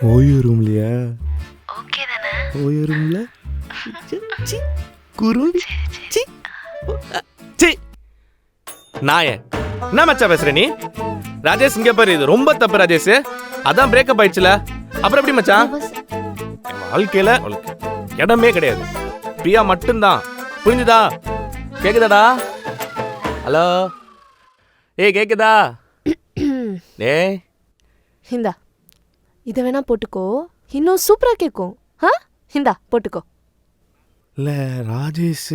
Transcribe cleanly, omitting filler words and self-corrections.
ஓய்வு ரூம்லையா? ஓகே தானே? ஓய்வு ரூம்ல குரு சி சி நாயே என்ன மச்சான் பேசுற நீ? ராஜேஷ் இங்க பாரு, இது ரொம்ப தப்பு ராஜேஷ். அதான் பிரேக்கப் ஆயிடுச்சுல, அப்புறம் எப்படி மச்சான்? என் வாழ்க்கையில இடமே கிடையாது, பிரியா மட்டும்தான். புரிஞ்சுதா? கேக்குதாடா? ஹலோ, ஏய் கேக்குதா? டேய் இந்தா இதை வேணா போட்டுக்கோ, இன்னும் சூப்பரா கேட்கும். இந்தா போட்டுக்கோ. இல்ல ராஜேஷ்